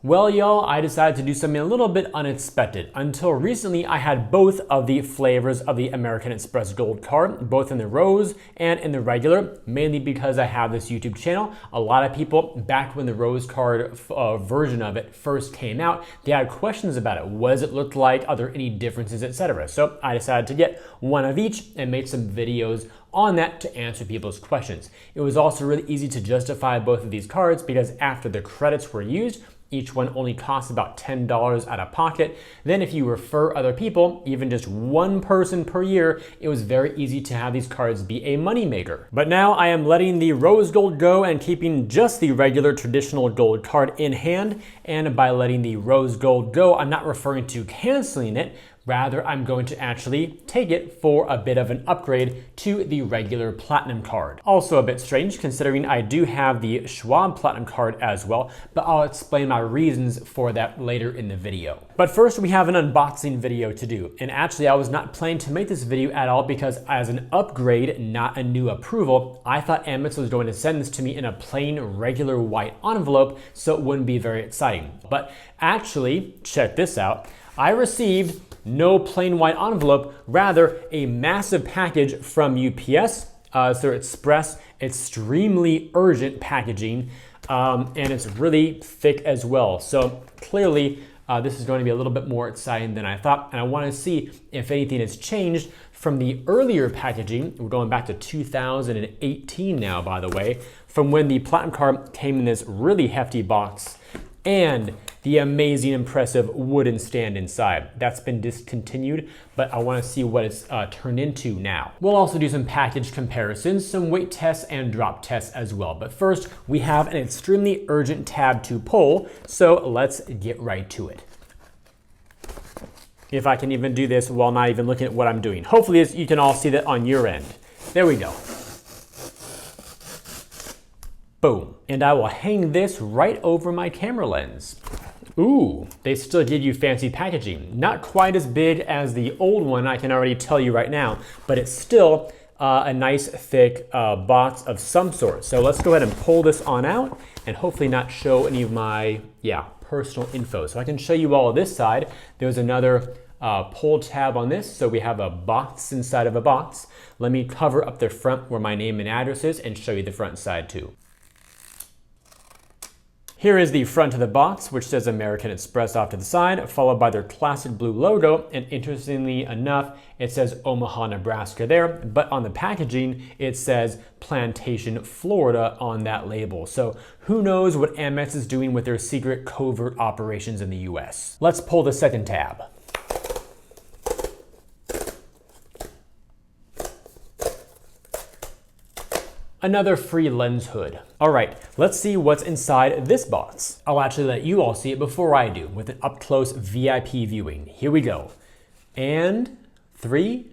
Well, y'all, I decided to do something a little bit unexpected. Until recently, I had both of the flavors of the American Express Gold card, both in the rose and in the regular, mainly because I have this YouTube channel. A lot of people, back when the rose card version of it first came out, they had questions about it. What does it look like? Are there any differences, etc.? So I decided to get one of each and make some videos on that to answer people's questions. It was also really easy to justify both of these cards because after the credits were used, each one only costs about $10 out of pocket. Then if you refer other people, even just one person per year, it was very easy to have these cards be a moneymaker. But now I am letting the rose gold go and keeping just the regular traditional gold card in hand. And by letting the rose gold go, I'm not referring to canceling it. Rather, I'm going to actually take it for a bit of an upgrade to the regular Platinum card. Also a bit strange considering I do have the Schwab Platinum card as well, but I'll explain my reasons for that later in the video. But first we have an unboxing video to do. And actually I was not planning to make this video at all because as an upgrade, not a new approval, I thought Amex was going to send this to me in a plain regular white envelope, so it wouldn't be very exciting. But actually, check this out. I received no plain white envelope, rather a massive package from UPS. So Express, extremely urgent packaging, and it's really thick as well. So clearly this is going to be a little bit more exciting than I thought, and I want to see if anything has changed from the earlier packaging. We're going back to 2018 now, by the way, from when the Platinum card came in this really hefty box and the amazing, impressive wooden stand inside. That's been discontinued, but I want to see what it's turned into now. We'll also do some package comparisons, some weight tests, and drop tests as well. But first, we have an extremely urgent tab to pull, so let's get right to it. If I can even do this while not even looking at what I'm doing. Hopefully you can all see that on your end. There we go. Boom. And I will hang this right over my camera lens. Ooh, they still give you fancy packaging. Not quite as big as the old one, I can already tell you right now, but it's still a nice thick box of some sort. So let's go ahead and pull this on out and hopefully not show any of my, personal info. So I can show you all of this side. There's another pull tab on this, so we have a box inside of a box. Let me cover up the front where my name and address is and show you the front side too. Here is the front of the box, which says American Express off to the side, followed by their classic blue logo. And interestingly enough, it says Omaha, Nebraska there, but on the packaging, it says Plantation, Florida on that label. So who knows what Amex is doing with their secret covert operations in the US. Let's pull the second tab. Another free lens hood. All right, let's see what's inside this box. I'll actually let you all see it before I do with an up-close VIP viewing. Here we go. And 3,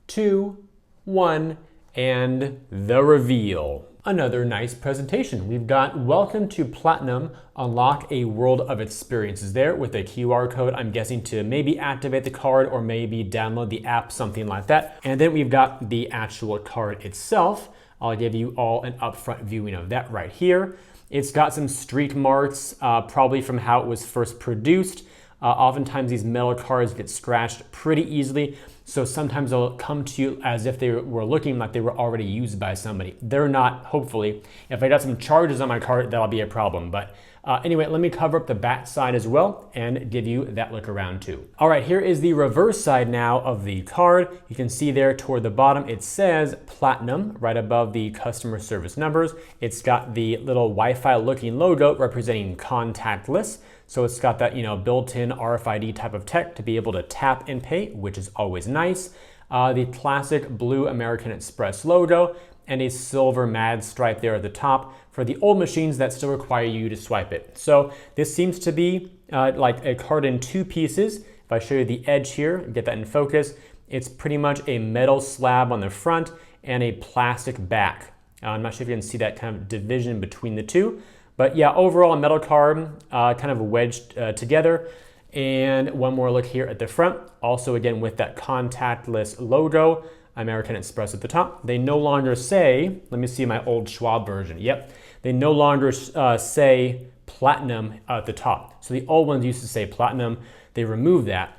2, 1, and the reveal. Another nice presentation. We've got Welcome to Platinum, unlock a world of experiences there with a QR code, I'm guessing to maybe activate the card or maybe download the app, something like that. And then we've got the actual card itself. I'll give you all an upfront viewing of that right here. It's got some streak marks, probably from how it was first produced. Oftentimes these metal cards get scratched pretty easily, so sometimes they'll come to you as if they were looking like they were already used by somebody. They're not, hopefully. If I got some charges on my card, that'll be a problem. But anyway, let me cover up the back side as well and give you that look around too. All right, here is the reverse side now of the card. You can see there toward the bottom, it says Platinum right above the customer service numbers. It's got the little Wi-Fi looking logo representing contactless. So it's got that, built-in RFID type of tech to be able to tap and pay, which is always nice. The classic blue American Express logo and a silver MAD stripe there at the top for the old machines that still require you to swipe it. So this seems to be like a card in two pieces. If I show you the edge here, get that in focus, it's pretty much a metal slab on the front and a plastic back. I'm not sure if you can see that kind of division between the two. But yeah, overall a metal card kind of wedged together. And one more look here at the front. Also again with that contactless logo, American Express at the top. They no longer say, let me see my old Schwab version. Yep, they no longer say platinum at the top. So the old ones used to say platinum. They removed that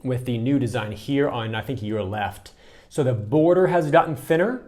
with the new design here on, I think, your left. So the border has gotten thinner.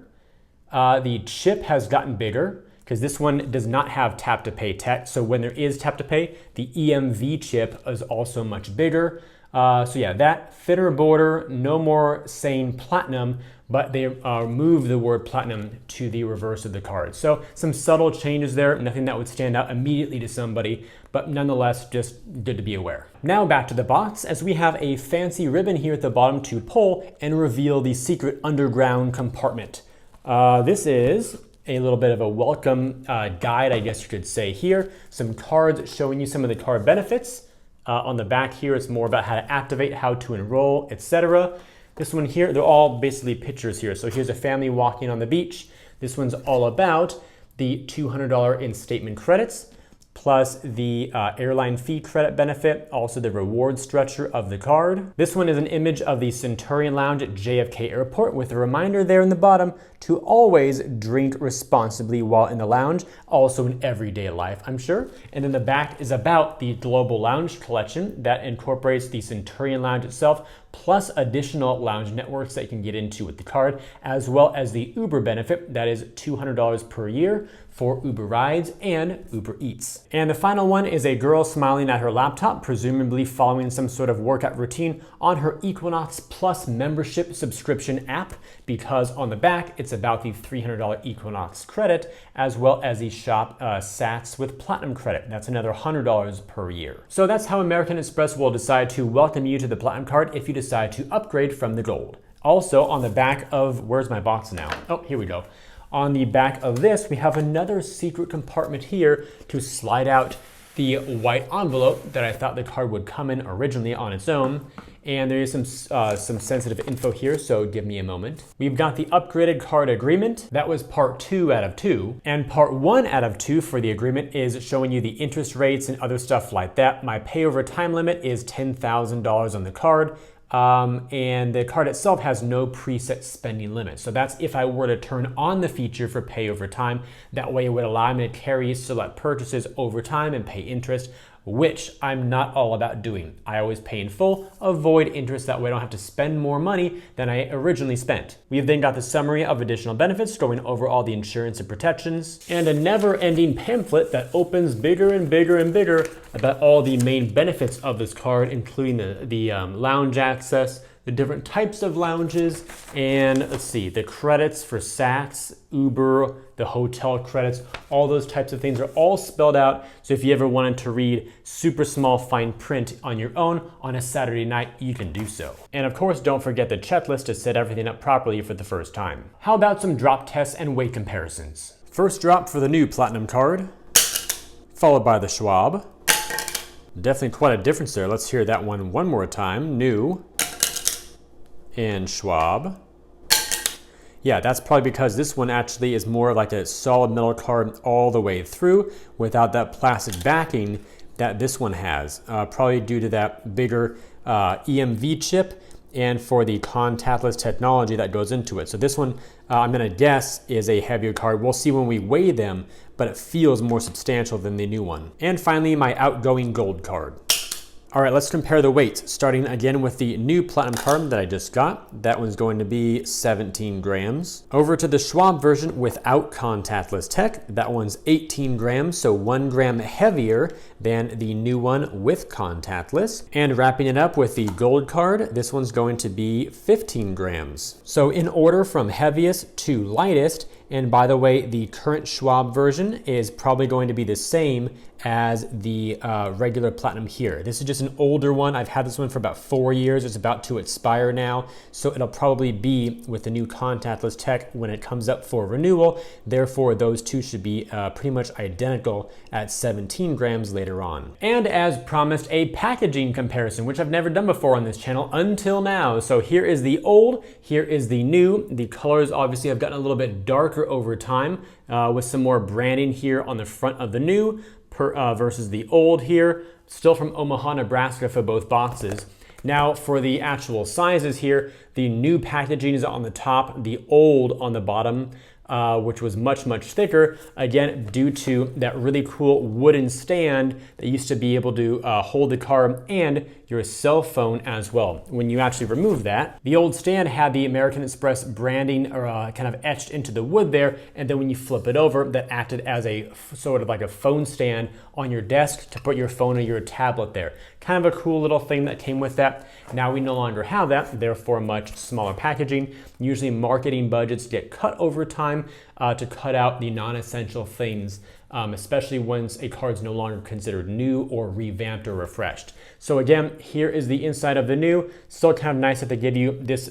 The chip has gotten bigger because this one does not have tap to pay tech. So when there is tap to pay, the EMV chip is also much bigger. So yeah, that thinner border, no more saying platinum, but they move the word platinum to the reverse of the card. So some subtle changes there, nothing that would stand out immediately to somebody, but nonetheless, just good to be aware. Now back to the box, as we have a fancy ribbon here at the bottom to pull and reveal the secret underground compartment. This is a little bit of a welcome guide, I guess you could say here. Some cards showing you some of the card benefits. On the back here, it's more about how to activate, how to enroll, etc. This one here, they're all basically pictures here. So here's a family walking on the beach. This one's all about the $200 in statement credits, plus the airline fee credit benefit, also the reward stretcher of the card. This one is an image of the Centurion Lounge at JFK Airport with a reminder there in the bottom to always drink responsibly while in the lounge, also in everyday life, I'm sure. And then the back is about the Global Lounge collection that incorporates the Centurion Lounge itself, plus additional lounge networks that you can get into with the card, as well as the Uber benefit, that is $200 per year for Uber rides and Uber Eats. And the final one is a girl smiling at her laptop, presumably following some sort of workout routine on her Equinox Plus membership subscription app, because on the back, it's about the $300 Equinox credit, as well as the shop Sats with Platinum credit. That's another $100 per year. So that's how American Express will decide to welcome you to the Platinum card if you decide to upgrade from the gold. Also on the back of, where's my box now? Oh, here we go. On the back of this, we have another secret compartment here to slide out the white envelope that I thought the card would come in originally on its own. And there is some sensitive info here, so give me a moment. We've got the upgraded card agreement. That was part 2 out of 2. And part 1 out of 2 for the agreement is showing you the interest rates and other stuff like that. My pay over time limit is $10,000 on the card. And the card itself has no preset spending limit. So that's if I were to turn on the feature for pay over time. That way it would allow me to carry select purchases over time and pay interest, which I'm not all about doing. I always pay in full, avoid interest, that way I don't have to spend more money than I originally spent. We've then got the summary of additional benefits, going over all the insurance and protections, and a never-ending pamphlet that opens bigger and bigger and bigger about all the main benefits of this card, including the lounge access, the different types of lounges, and let's see, the credits for Sats, Uber, the hotel credits, all those types of things are all spelled out. So if you ever wanted to read super small fine print on your own on a Saturday night, you can do so. And of course, don't forget the checklist to set everything up properly for the first time. How about some drop tests and weight comparisons? First drop for the new Platinum card, followed by the Schwab. Definitely quite a difference there. Let's hear that one more time. New and Schwab. Yeah, that's probably because this one actually is more like a solid metal card all the way through without that plastic backing that this one has, probably due to that bigger EMV chip and for the contactless technology that goes into it. So this one, I'm gonna guess, is a heavier card. We'll see when we weigh them, but it feels more substantial than the new one. And finally, my outgoing gold card. All right, let's compare the weights, starting again with the new Platinum card that I just got. That one's going to be 17 grams. Over to the Schwab version without contactless tech. That one's 18 grams, so 1 gram heavier than the new one with contactless. And wrapping it up with the gold card, this one's going to be 15 grams. So in order from heaviest to lightest, and by the way, the current Schwab version is probably going to be the same as the regular Platinum here. This is just an older one. I've had this one for about 4 years. It's about to expire now. So it'll probably be with the new contactless tech when it comes up for renewal. Therefore, those two should be pretty much identical at 17 grams later on. And as promised, a packaging comparison, which I've never done before on this channel until now. So here is the old, here is the new. The colors obviously have gotten a little bit darker over time with some more branding here on the front of the new versus the old here, still from Omaha, Nebraska for both boxes. Now for the actual sizes here, the new packaging is on the top, the old on the bottom. which was much, much thicker, again, due to that really cool wooden stand that used to be able to hold the card and your cell phone as well. When you actually remove that, the old stand had the American Express branding kind of etched into the wood there, and then when you flip it over, that acted as a sort of like a phone stand on your desk to put your phone or your tablet there. Kind of a cool little thing that came with that. Now we no longer have that, therefore much smaller packaging. Usually marketing budgets get cut over time to cut out the non-essential things, especially once a card's no longer considered new or revamped or refreshed. So again, here is the inside of the new. Still kind of nice that they give you this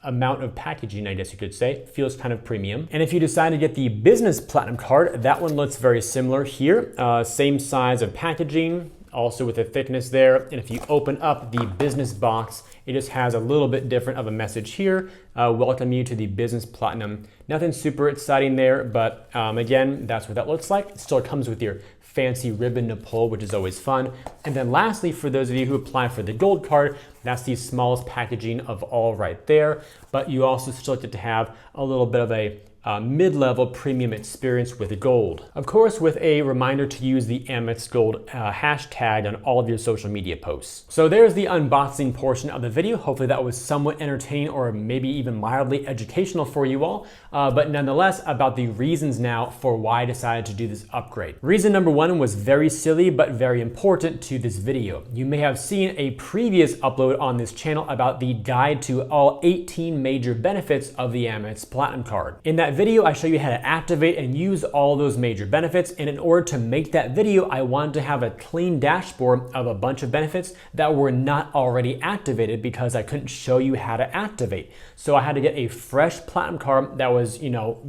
amount of packaging, I guess you could say. Feels kind of premium. And if you decide to get the business platinum card, that one looks very similar here. Same size of packaging, also with a thickness there. And if you open up the business box, it just has a little bit different of a message here. Welcome you to the business platinum. Nothing super exciting there, but again, that's what that looks like. It still comes with your fancy ribbon to pull, which is always fun. And then lastly, for those of you who apply for the gold card, that's the smallest packaging of all right there. But you also still get to have a little bit of a mid-level premium experience with gold. Of course, with a reminder to use the Amex Gold hashtag on all of your social media posts. So there's the unboxing portion of the video. Hopefully that was somewhat entertaining or maybe even mildly educational for you all. But nonetheless, about the reasons now for why I decided to do this upgrade. Reason number one was very silly but very important to this video. You may have seen a previous upload on this channel about the guide to all 18 major benefits of the Amex Platinum Card. In that video, I show you how to activate and use all those major benefits, and in order to make that video, I wanted to have a clean dashboard of a bunch of benefits that were not already activated because I couldn't show you how to activate. So I had to get a fresh platinum card that was,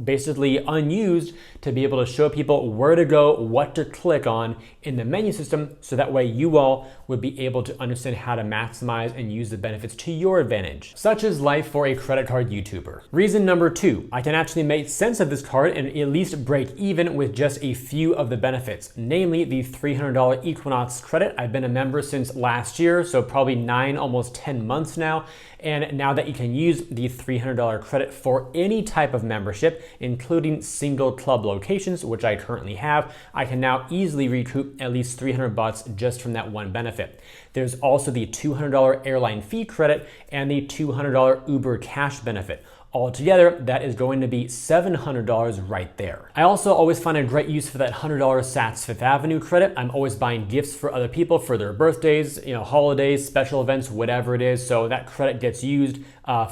basically unused to be able to show people where to go, what to click on in the menu system, so that way you all would be able to understand how to maximize and use the benefits to your advantage. Such is life for a credit card YouTuber. Reason number two, I can actually make sense of this card and at least break even with just a few of the benefits, namely the $300 Equinox credit. I've been a member since last year, so probably 9, almost 10 months now. And now that you can use the $300 credit for any type of membership, including single club locations, which I currently have, I can now easily recoup at least $300 just from that one benefit. There's also the $200 airline fee credit and the $200 Uber cash benefit. Altogether, that is going to be $700 right there. I also always find a great use for that $100 Saks Fifth Avenue credit. I'm always buying gifts for other people for their birthdays, holidays, special events, whatever it is. So that credit gets used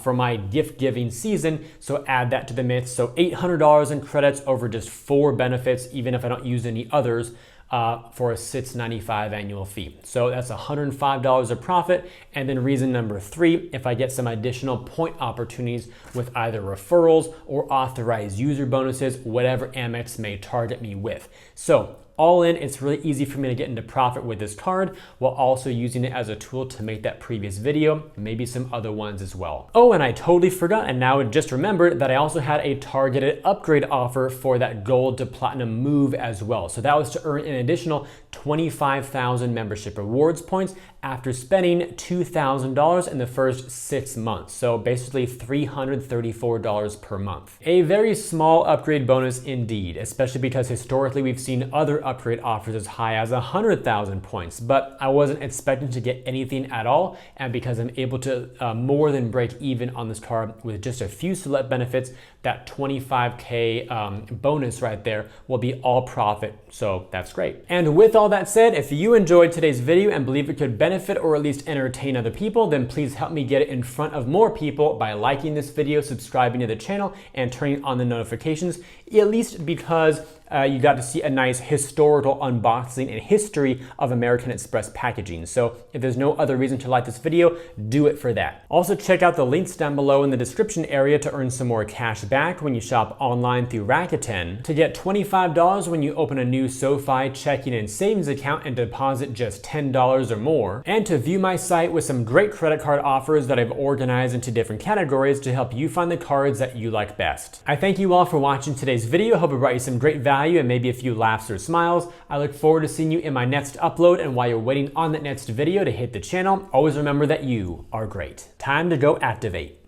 for my gift giving season. So add that to the mix. So $800 in credits over just 4 benefits, even if I don't use any others. For a $695 annual fee. So that's $105 of profit. And then reason number 3, if I get some additional point opportunities with either referrals or authorized user bonuses, whatever Amex may target me with. So all in, it's really easy for me to get into profit with this card while also using it as a tool to make that previous video, maybe some other ones as well. Oh, and I totally forgot and now just remembered that I also had a targeted upgrade offer for that gold to platinum move as well. So that was to earn an additional 25,000 membership rewards points after spending $2,000 in the first 6 months. So basically $334 per month. A very small upgrade bonus indeed, especially because historically we've seen other upgrade offers as high as 100,000 points, but I wasn't expecting to get anything at all. And because I'm able to more than break even on this card with just a few select benefits, that 25K bonus right there will be all profit. So that's great. And with all that said, if you enjoyed today's video and believe it could benefit or at least entertain other people, then please help me get it in front of more people by liking this video, subscribing to the channel, and turning on the notifications, at least because you got to see a nice historical unboxing and history of American Express packaging. So if there's no other reason to like this video, do it for that. Also check out the links down below in the description area to earn some more cash back when you shop online through Rakuten, to get $25 when you open a new SOFI checking and savings account and deposit just $10 or more, and to view my site with some great credit card offers that I've organized into different categories to help you find the cards that you like best. I thank you all for watching today's video. Hope it brought you some great value and maybe a few laughs or smiles. I look forward to seeing you in my next upload, and while you're waiting on that next video to hit the channel, always remember that you are great. Time to go activate.